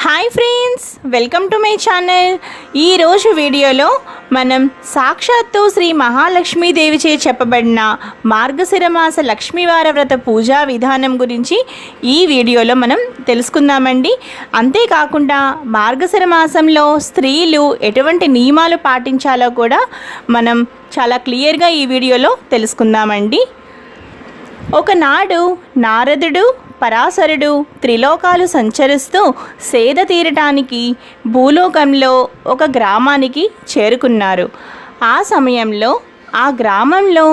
Hi friends, welcome to my channel. ఈరోజు వీడియోలో మనం సాక్షాత్తు శ్రీ మహాలక్ష్మీదేవిచే చెప్పబడిన మార్గశిర మాస లక్ష్మీవార వ్రత పూజా విధానం గురించి ఈ వీడియోలో మనం తెలుసుకుందామండి. అంతేకాకుండా మార్గశిర మాసంలో స్త్రీలు ఎటువంటి నియమాలు పాటించాలో కూడా మనం చాలా క్లియర్గా ఈ వీడియోలో తెలుసుకుందామండి. ఒకనాడు నారదుడు పరాశరుడు త్రిలోకాలు సంచరిస్తూ సేద తీరటానికి భూలోకంలో ఒక గ్రామానికి చేరుకున్నారు. ఆ సమయంలో ఆ గ్రామంలో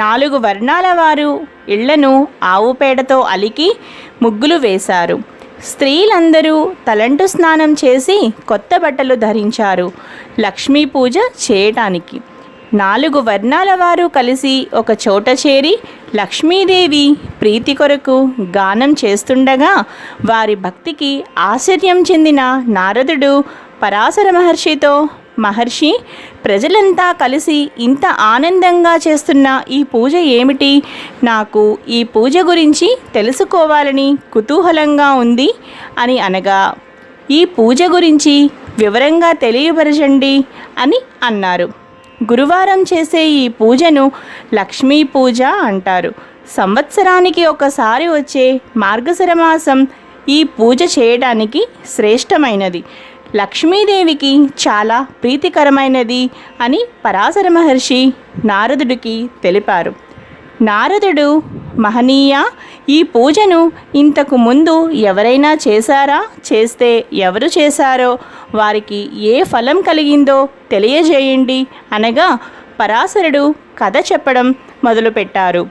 4 వర్ణాల వారు ఇళ్లను ఆవు పేడతో అలికి ముగ్గులు వేశారు. స్త్రీలందరూ తలంటు స్నానం చేసి కొత్త బట్టలు ధరించారు లక్ష్మీ పూజ చేయటానికి. 4 వర్ణాల వారు కలిసి ఒక చోట చేరి లక్ష్మీదేవి ప్రీతి కొరకు గానం చేస్తుండగా వారి భక్తికి ఆశ్చర్యం చెందిన నారదుడు పరాశర మహర్షితో, మహర్షి, ప్రజలంతా కలిసి ఇంత ఆనందంగా చేస్తున్న ఈ పూజ ఏమిటి? నాకు ఈ పూజ గురించి తెలుసుకోవాలని కుతూహలంగా ఉంది అని అనగా, ఈ పూజ గురించి వివరంగా తెలియపరచండి అని అన్నారు. గురువారం చేసే ఈ పూజను లక్ష్మీ పూజ అంటారు. సంవత్సరానికి ఒకసారి వచ్చే మార్గశిర మాసం ఈ పూజ చేయడానికి శ్రేష్టమైనది, లక్ష్మీదేవికి చాలా ప్రీతికరమైనది అని పరాశర మహర్షి నారదుడికి తెలిపారు. నారదుడు, మహనీయ, ఈ పూజను ఇంతకు ముందు ఎవరైనా చేశారా? చేస్తే ఎవరు చేశారో వారికి ఏ ఫలం కలిగిందో తెలియజేయండి అనగా పరాశరుడు కథ చెప్పడం మొదలుపెట్టారు.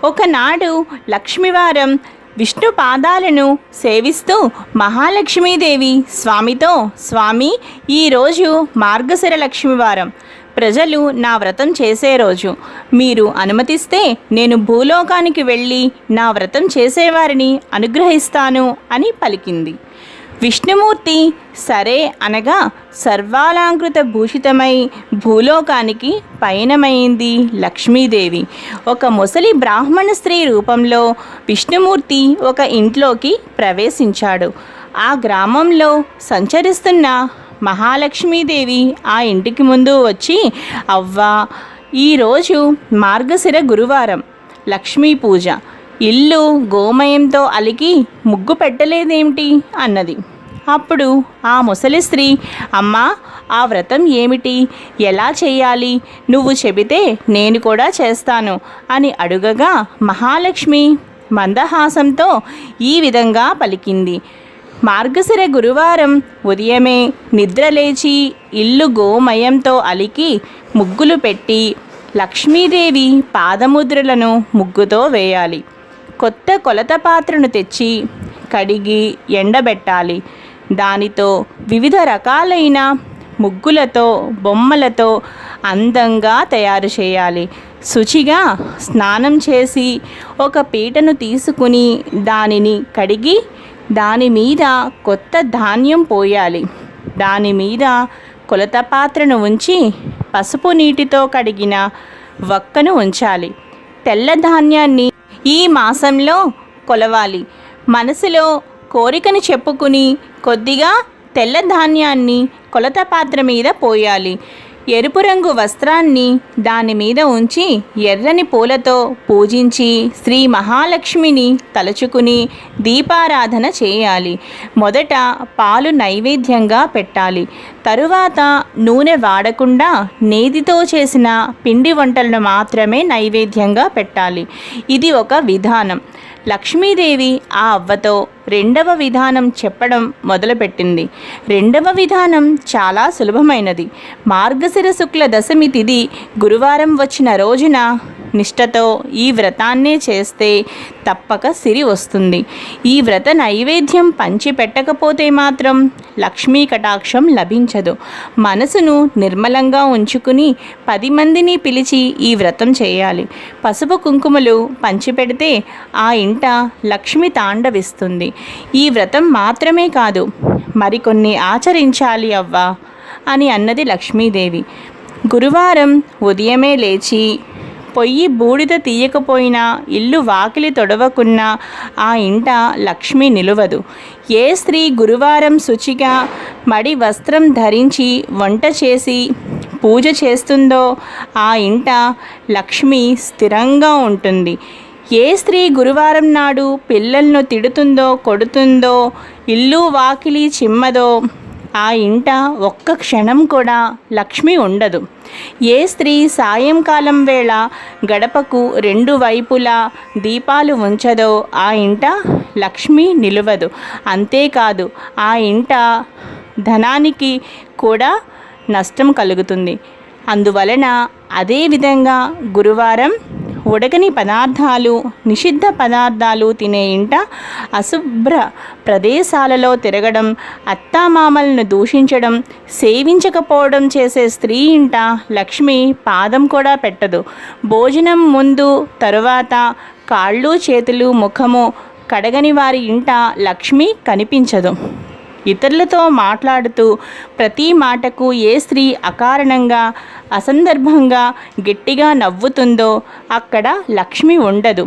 ఒకనాడు లక్ష్మీవారం విష్ణు పాదాలను సేవిస్తూ మహాలక్ష్మీదేవి స్వామితో, స్వామి, ఈరోజు మార్గశిర లక్ష్మీవారం, ప్రజలు నా వ్రతం చేసే రోజు. మీరు అనుమతిస్తే నేను భూలోకానికి వెళ్ళి నా వ్రతం చేసేవారిని అనుగ్రహిస్తాను అని పలికింది. విష్ణుమూర్తి సరే అనగా సర్వాలంకృత భూషితమై భూలోకానికి పయనమైంది లక్ష్మీదేవి. ఒక ముసలి బ్రాహ్మణ స్త్రీ రూపంలో విష్ణుమూర్తి ఒక ఇంట్లోకి ప్రవేశించాడు. ఆ గ్రామంలో సంచరిస్తున్న మహాలక్ష్మీదేవి ఆ ఇంటికి ముందు వచ్చి, అవ్వా, ఈరోజు మార్గశిర గురువారం, లక్ష్మీ పూజ, ఇల్లు గోమయంతో అలికి ముగ్గు పెట్టలేదేమిటి అన్నది. అప్పుడు ఆ ముసలి స్త్రీ, అమ్మా, ఆ వ్రతం ఏమిటి? ఎలా చేయాలి? నువ్వు చెబితే నేను కూడా చేస్తాను అని అడుగగా మహాలక్ష్మి మందహాసంతో ఈ విధంగా పలికింది. మార్గశిర గురువారం ఉదయమే నిద్రలేచి ఇల్లు గోమయంతో అలికి ముగ్గులు పెట్టి లక్ష్మీదేవి పాదముద్రలను ముగ్గుతో వేయాలి. కొత్త కొలత పాత్రను తెచ్చి కడిగి ఎండబెట్టాలి. దానితో వివిధ రకాలైన ముగ్గులతో, బొమ్మలతో అందంగా తయారు చేయాలి. శుచిగా స్నానం చేసి ఒక పీటను తీసుకుని దానిని కడిగి దాని మీద కొత్త ధాన్యం పోయాలి. దాని మీద కొలత పాత్రను ఉంచి పసుపు నీటితో కడిగిన వక్కను ఉంచాలి. తెల్ల ధాన్యాన్ని ఈ మాసంలో కొలవాలి. మనసులో కోరికను చెప్పుకుని కొద్దిగా తెల్ల ధాన్యాన్ని కొలత పాత్ర మీద పోయాలి. ఎరుపు రంగు వస్త్రాన్ని దాని మీద ఉంచి ఎర్రని పూలతో పూజించి శ్రీ మహాలక్ష్మిని తలుచుకుని దీపారాధన చేయాలి. మొదట పాలు నైవేద్యంగా పెట్టాలి. తరువాత నూనె వాడకుండా నేతితో చేసిన పిండి వంటలను మాత్రమే నైవేద్యంగా పెట్టాలి. ఇది ఒక విధానం. లక్ష్మీదేవి ఆ అవ్వతో రెండవ విధానం చెప్పడం మొదలుపెట్టింది. రెండవ విధానం చాలా సులభమైనది. మార్గశిర శుక్ల దశమి తిథి గురువారం వచ్చిన రోజున నిష్ఠతో ఈ వ్రతాన్నే చేస్తే తప్పక సిరి వస్తుంది. ఈ వ్రత నైవేద్యం పంచి పెట్టకపోతే మాత్రం లక్ష్మీ కటాక్షం లభించదు. మనసును నిర్మలంగా ఉంచుకుని 10 మందిని పిలిచి ఈ వ్రతం చేయాలి. పసుపు కుంకుమలు పంచిపెడితే ఆ ఇంట లక్ష్మి తాండవిస్తుంది. ఈ వ్రతం మాత్రమే కాదు, మరికొన్ని ఆచరించాలి అవ్వా అని అన్నది లక్ష్మీదేవి. గురువారం ఉదయమే లేచి పొయ్యి బూడిద తీయకపోయినా, ఇల్లు వాకిలి తొడవకున్నా ఆ ఇంట లక్ష్మి నిలువదు. ఏ స్త్రీ గురువారం శుచిగా మడి వస్త్రం ధరించి వంట చేసి పూజ చేస్తుందో ఆ ఇంట లక్ష్మి స్థిరంగా ఉంటుంది. ఏ స్త్రీ గురువారం నాడు పిల్లలను తిడుతుందో, కొడుతుందో, ఇల్లు వాకిలి చిమ్మదో ఆ ఇంట ఒక్క క్షణం కూడా లక్ష్మి ఉండదు. ఏ స్త్రీ సాయంకాలం వేళ గడపకు రెండు వైపులా దీపాలు ఉంచదో ఆ ఇంట లక్ష్మి నిలవదు. అంతేకాదు, ఆ ఇంట ధనానికి కూడా నష్టం కలుగుతుంది. అందువలన అదేవిధంగా గురువారం ఉడకని పదార్థాలు, నిషిద్ధ పదార్థాలు తినే ఇంట, అశుభ్ర ప్రదేశాలలో తిరగడం, అత్తామామలను దూషించడం, సేవించకపోవడం చేసే స్త్రీ ఇంట లక్ష్మి పాదం కూడా పెట్టదు. భోజనం ముందు తరువాత కాళ్ళు చేతులు ముఖము కడగని వారి ఇంట లక్ష్మి కనిపించదు. ఇతరులతో మాట్లాడుతూ ప్రతి మాటకు ఏ స్త్రీ అకారణంగా అసందర్భంగా గట్టిగా నవ్వుతుందో అక్కడ లక్ష్మి ఉండదు.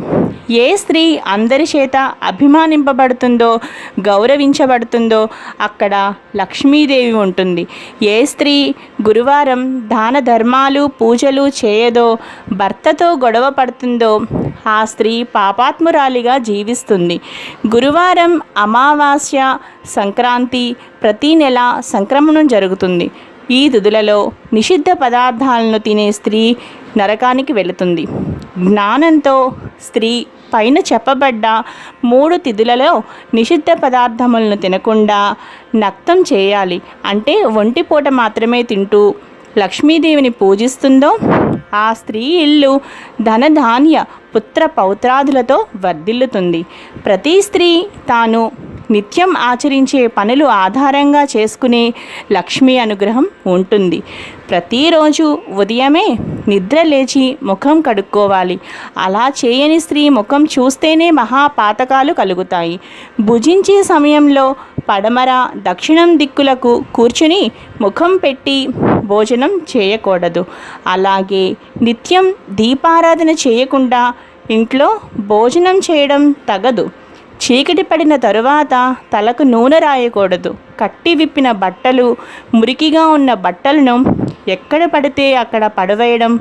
ఏ స్త్రీ అందరి చేత అభిమానింపబడుతుందో, గౌరవించబడుతుందో అక్కడ లక్ష్మీదేవి ఉంటుంది. ఏ స్త్రీ గురువారం దాన ధర్మాలు పూజలు చేయదో, భర్తతో గొడవ పడుతుందో ఆ స్త్రీ పాపాత్మురాలిగా జీవిస్తుంది. గురువారం, అమావాస్య, సంక్రాంతి, ప్రతి నెల సంక్రమణం జరుగుతుంది. ఈ తిథులలో నిషిద్ధ పదార్థాలను తినే స్త్రీ నరకానికి వెళుతుంది. జ్ఞానంతో స్త్రీ పైన చెప్పబడ్డ 3 తిథులలో నిషిద్ధ పదార్థములను తినకుండా నక్తం చేయాలి. అంటే ఒంటిపూట మాత్రమే తింటూ లక్ష్మీదేవిని పూజిస్తుందో ఆ స్త్రీ ఇల్లు ధనధాన్య పుత్ర పౌత్రాదులతో వర్ధిల్లుతుంది. ప్రతి స్త్రీ తాను నిత్యం ఆచరించే పనులు ఆధారంగా చేసుకునే లక్ష్మీ అనుగ్రహం ఉంటుంది. ప్రతిరోజు ఉదయమే నిద్ర లేచి ముఖం కడుక్కోవాలి. అలా చేయని స్త్రీ ముఖం చూస్తేనే మహాపాతకాలు కలుగుతాయి. భుజించే సమయంలో పడమర, దక్షిణం దిక్కులకు కూర్చుని ముఖం పెట్టి భోజనం చేయకూడదు. అలాగే నిత్యం దీపారాధన చేయకుండా ఇంట్లో భోజనం చేయడం తగదు. చీకటి పడిన తరువాత తలకు నూనె రాయకూడదు. కట్టి విప్పిన బట్టలు, మురికిగా ఉన్న బట్టలను ఎక్కడ పడితే అక్కడ పడవేయడం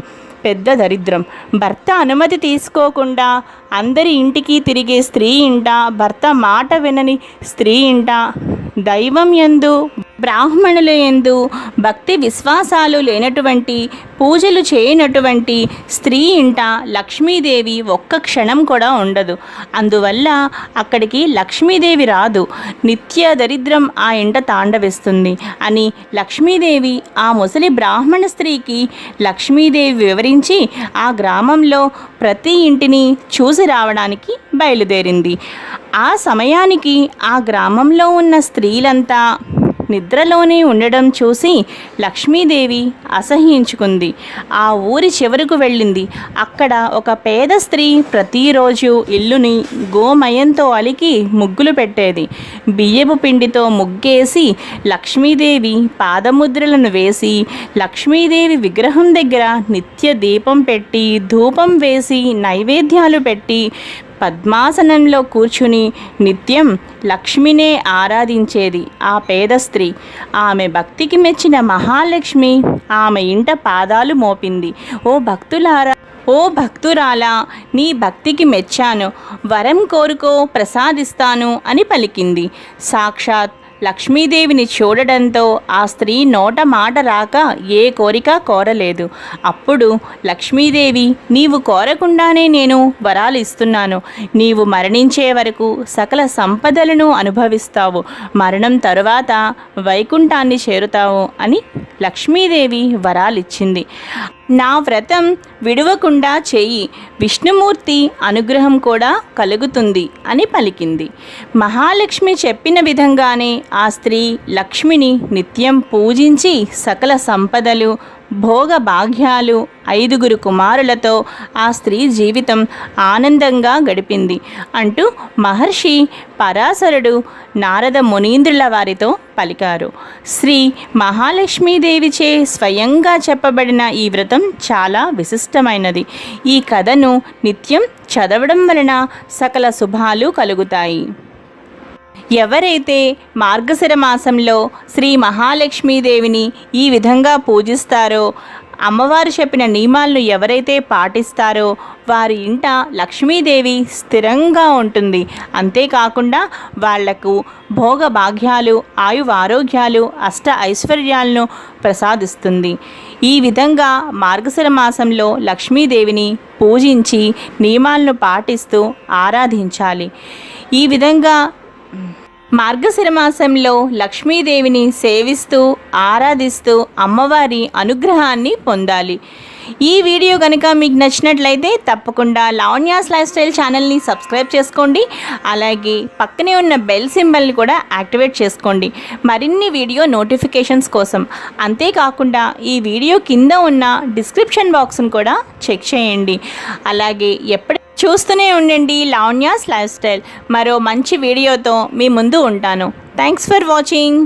పెద్ద దరిద్రం. భర్త అనుమతి తీసుకోకుండా అందరి ఇంటికి తిరిగే స్త్రీ ఇంట, భర్త మాట వినని స్త్రీ ఇంట, దైవం యందు బ్రాహ్మణుల యందు భక్తి విశ్వాసాలు లేనటువంటి, పూజలు చేయనటువంటి స్త్రీ ఇంట లక్ష్మీదేవి ఒక్క క్షణం కూడా ఉండదు. అందువల్ల అక్కడికి లక్ష్మీదేవి రాదు. నిత్య దరిద్రం ఆ ఇంట తాండవిస్తుంది అని లక్ష్మీదేవి ఆ ముసలి బ్రాహ్మణ స్త్రీకి లక్ష్మీదేవి వివరించి ఆ గ్రామంలో ప్రతి ఇంటిని చూసి రావడానికి బయలుదేరింది. ఆ సమయానికి ఆ గ్రామంలో ఉన్న స్త్రీలంతా నిద్రలోనే ఉండడం చూసి లక్ష్మీదేవి అసహ్యించుకుంది. ఆ ఊరి చివరకు వెళ్ళింది. అక్కడ ఒక పేద స్త్రీ ప్రతిరోజు ఇల్లుని గోమయంతో అలికి ముగ్గులు పెట్టేది. బియ్యపు పిండితో ముగ్గేసి లక్ష్మీదేవి పాదముద్రలను వేసి, లక్ష్మీదేవి విగ్రహం దగ్గర నిత్య దీపం పెట్టి, ధూపం వేసి, నైవేద్యాలు పెట్టి పద్మాసనంలో కూర్చుని నిత్యం లక్ష్మినే ఆరాధించేది ఆ పేద స్త్రీ. ఆమె భక్తికి మెచ్చిన మహాలక్ష్మి ఆమె ఇంట పాదాలు మోపింది. ఓ భక్తురాలా, నీ భక్తికి మెచ్చాను, వరం కోరుకో ప్రసాదిస్తాను అని పలికింది. సాక్షాత్ లక్ష్మీదేవిని చూడడంతో ఆ స్త్రీ నోట మాట రాక ఏ కోరిక కోరలేదు. అప్పుడు లక్ష్మీదేవి, నీవు కోరకుండానే నేను వరాలు ఇస్తున్నాను. నీవు మరణించే వరకు సకల సంపదలను అనుభవిస్తావు. మరణం తరువాత వైకుంఠాన్ని చేరుతావు అని లక్ష్మీదేవి వరాలిచ్చింది. నా వ్రతం విడవకుండా చెయ్యి, విష్ణుమూర్తి అనుగ్రహం కూడా కలుగుతుంది అని పలికింది. మహాలక్ష్మి చెప్పిన విధంగానే ఆ స్త్రీ లక్ష్మిని నిత్యం పూజించి సకల సంపదలు, భోగ భాగ్యాలు 5 కుమారులతో ఆ స్త్రీ జీవితం ఆనందంగా గడిపింది అంటూ మహర్షి పరాశరుడు నారద మునీంద్రుల వారితో పలికారు. శ్రీ మహాలక్ష్మీదేవిచే స్వయంగా చెప్పబడిన ఈ వ్రతం చాలా విశిష్టమైనది. ఈ కథను నిత్యం చదవడం వలన సకల శుభాలు కలుగుతాయి. ఎవరైతే మార్గశిర మాసంలో శ్రీ మహాలక్ష్మీదేవిని ఈ విధంగా పూజిస్తారో, అమ్మవారు చెప్పిన నియమాలను ఎవరైతే పాటిస్తారో వారి ఇంట లక్ష్మీదేవి స్థిరంగా ఉంటుంది. అంతేకాకుండా వాళ్లకు భోగ భాగ్యాలు, ఆరోగ్యాలు, అష్ట ఐశ్వర్యాలను ప్రసాదిస్తుంది. ఈ విధంగా మార్గశిర మాసంలో లక్ష్మీదేవిని పూజించి నియమాలను పాటిస్తూ ఆరాధించాలి. ఈ విధంగా మార్గశిర మాసంలో లక్ష్మీదేవిని సేవిస్తూ ఆరాధిస్తూ అమ్మవారి అనుగ్రహాన్ని పొందాలి. ఈ వీడియో కనుక మీకు నచ్చినట్లయితే తప్పకుండా లావణ్యాస్ లైఫ్ స్టైల్ ఛానల్ని సబ్స్క్రైబ్ చేసుకోండి. అలాగే పక్కనే ఉన్న బెల్ సింబల్ని కూడా యాక్టివేట్ చేసుకోండి మరిన్ని వీడియో నోటిఫికేషన్స్ కోసం. అంతేకాకుండా ఈ వీడియో కింద ఉన్న డిస్క్రిప్షన్ బాక్స్ను కూడా చెక్ చేయండి. అలాగే చూస్తూనే ఉండండి లావణ్యాస్ లైఫ్ స్టైల్. మరో మంచి వీడియోతో మీ ముందు ఉంటాను. Thanks for watching.